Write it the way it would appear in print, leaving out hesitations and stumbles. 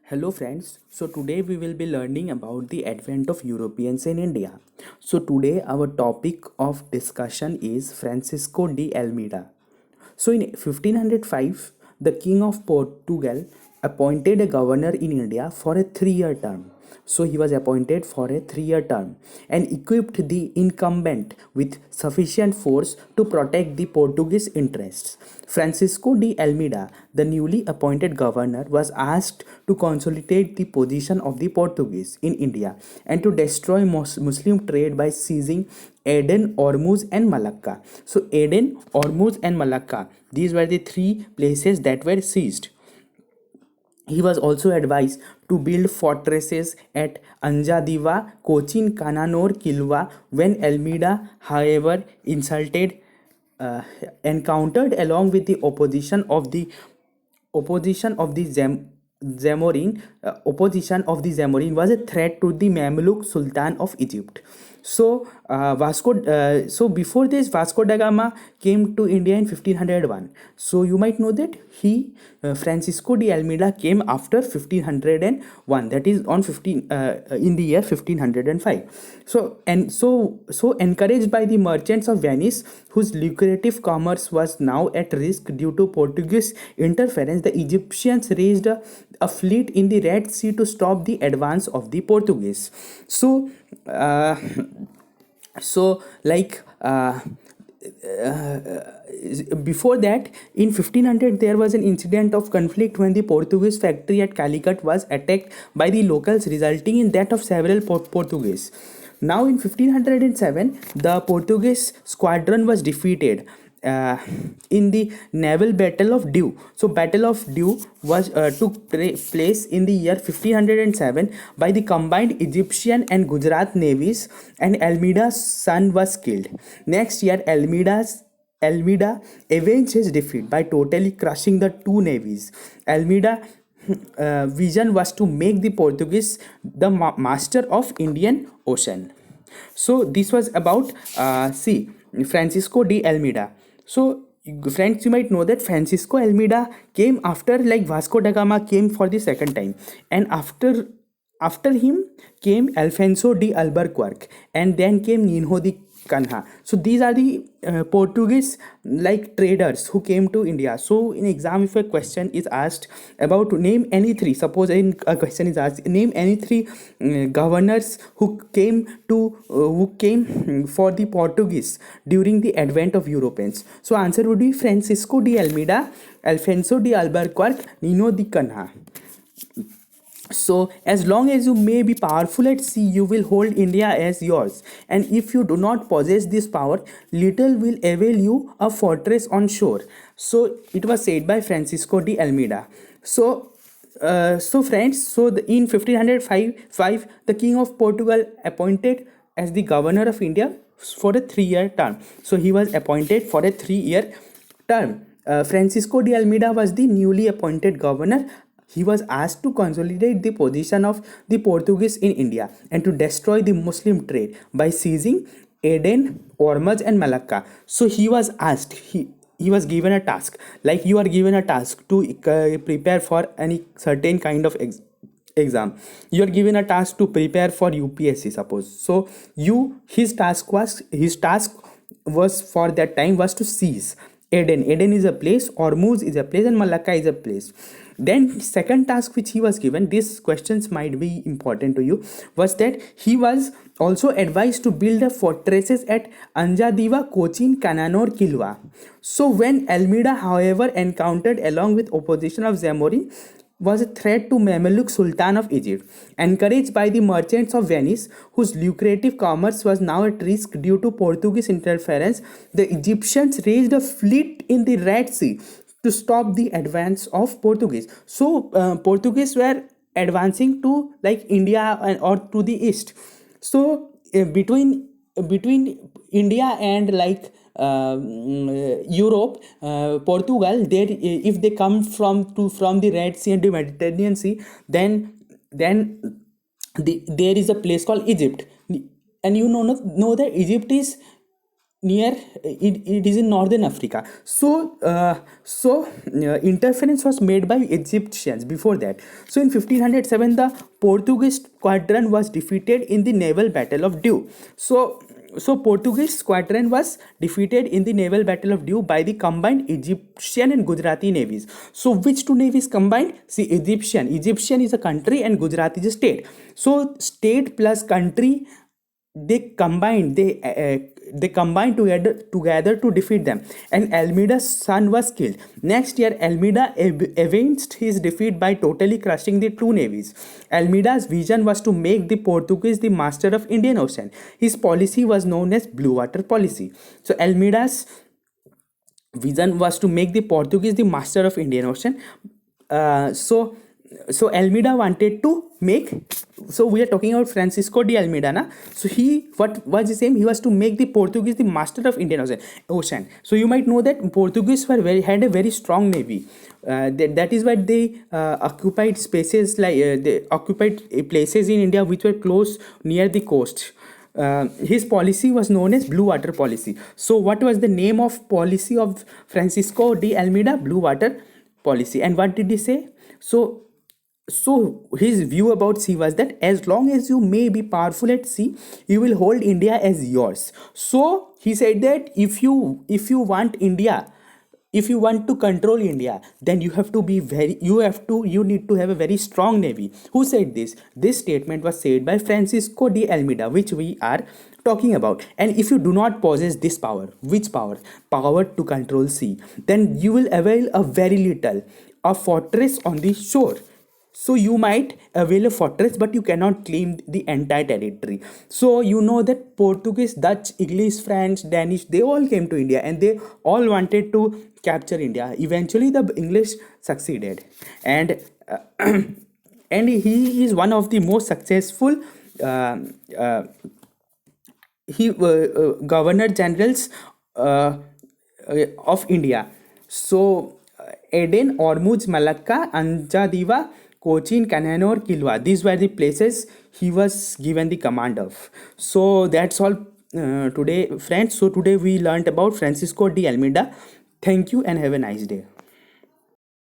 Hello friends, so today we will be learning about the advent of Europeans in India. So today our topic of discussion is Francisco de Almeida. So in 1505, the King of Portugal appointed a governor in India for a 3-year term. So he was appointed for a 3-year term and equipped the incumbent with sufficient force to protect the Portuguese interests. Francisco de Almeida, the newly appointed governor, was asked to consolidate the position of the Portuguese in India and to destroy Muslim trade by seizing Aden, Ormuz, and Malacca. So, Aden, Ormuz, and Malacca, these were the three places that were seized. He was also advised to build fortresses at Anjadiva, Cochin, Cananor, Kilwa. When Almeida, however, encountered along with the Zamorin was a threat to the Mamluk Sultan of Egypt. So before this, Vasco da Gama came to India in 1501. So you might know that Francisco de Almeida came after 1501. That is on 15 in the year 1505. So encouraged by the merchants of Venice, whose lucrative commerce was now at risk due to Portuguese interference, the Egyptians raised a fleet in the Red Sea to stop the advance of the Portuguese. So uh, so like before that, in 1500 there was an incident of conflict when the Portuguese factory at Calicut was attacked by the locals, resulting in that of several Portuguese. Now in 1507 the Portuguese squadron was defeated in the naval battle of Dew. So battle of Dew was took place in the year 1507 by the combined Egyptian and Gujarat navies, and Almeida's son was killed. Next year, Almeida avenged his defeat by totally crushing the two navies. Almeida vision was to make the Portuguese the master of Indian Ocean. So this was about Francisco de Almeida. So friends, you might know that Francisco Almeida came after like Vasco da Gama came for the second time, and after him came Alfonso de Albuquerque, and then came Ninho de Canha. So these are the Portuguese like traders who came to India. So in exam, if a question is asked about name any three, suppose a question is asked, name any three governors who came for the Portuguese during the advent of Europeans. So answer would be Francisco de Almeida, Alfonso de Albuquerque, Nino de Canha. So, as long as you may be powerful at sea, you will hold India as yours. And if you do not possess this power, little will avail you a fortress on shore. So, it was said by Francisco de Almeida. In 1505, the King of Portugal appointed as the governor of India for a 3-year term. So, he was appointed for a 3-year term. Francisco de Almeida was the newly appointed governor. He was asked to consolidate the position of the Portuguese in India and to destroy the Muslim trade by seizing Aden, Ormuz, and Malacca. So he was asked, he was given a task, like you are given a task to prepare for any certain kind of exam. You are given a task to prepare for UPSC, suppose. So his task was for that time was to seize Aden. Aden is a place, Ormuz is a place, and Malacca is a place. Then second task which he was given, these questions might be important to you, was that he was also advised to build a fortresses at Anjadiva, Cochin, Cananor, Kilwa. So when Almeida, however, encountered along with opposition of Zamorin, was a threat to Mamluk Sultan of Egypt. Encouraged by the merchants of Venice, whose lucrative commerce was now at risk due to Portuguese interference, the Egyptians raised a fleet in the Red Sea to stop the advance of Portuguese. So Portuguese were advancing to like India or to the east. So between India and like Europe, Portugal, there if they come from the Red Sea and the Mediterranean Sea, then there is a place called Egypt, and you know that Egypt is near it is in northern Africa. Interference was made by Egyptians before that. So in 1507 the Portuguese squadron was defeated in the naval battle of Diu. So Portuguese squadron was defeated in the naval battle of Diu by the combined Egyptian and Gujarati navies. So which two navies combined? See, Egyptian is a country and Gujarati is a state. So state plus country, they combined together to defeat them, and Almeida's son was killed. Next year Almeida avenged his defeat by totally crushing the two navies. Almeida's vision was to make the Portuguese the master of Indian Ocean. His policy was known as blue water policy. So Almeida's vision was to make the Portuguese the master of Indian Ocean. So Almeida wanted to make, so we are talking about Francisco de Almeida na. So he, what was his aim? He was to make the Portuguese the master of Indian Ocean. So you might know that Portuguese had a very strong navy. That is why they occupied spaces like they occupied places in India which were close near the coast. His policy was known as blue water policy. So what was the name of policy of Francisco de Almeida? Blue water policy. And what did he say? So his view about sea was that as long as you may be powerful at sea, you will hold India as yours. So he said that if you want India, if you want to control India, then you need to have a very strong navy. Who said this? This statement was said by Francisco de Almeida, which we are talking about. And if you do not possess this power, which power? Power to control sea, then you will avail a very little, a fortress on the shore. So you might avail a fortress, but you cannot claim the entire territory. So you know that Portuguese, Dutch, English, French, Danish, they all came to India and they all wanted to capture India. Eventually the English succeeded, and and he is one of the most successful governor generals of India. So Aden, Ormuz, Malacca, Anjadiva, Cochin, Cananore, Kilwa. These were the places he was given the command of. So that's all today, friends. So today we learnt about Francisco de Almeida. Thank you and have a nice day.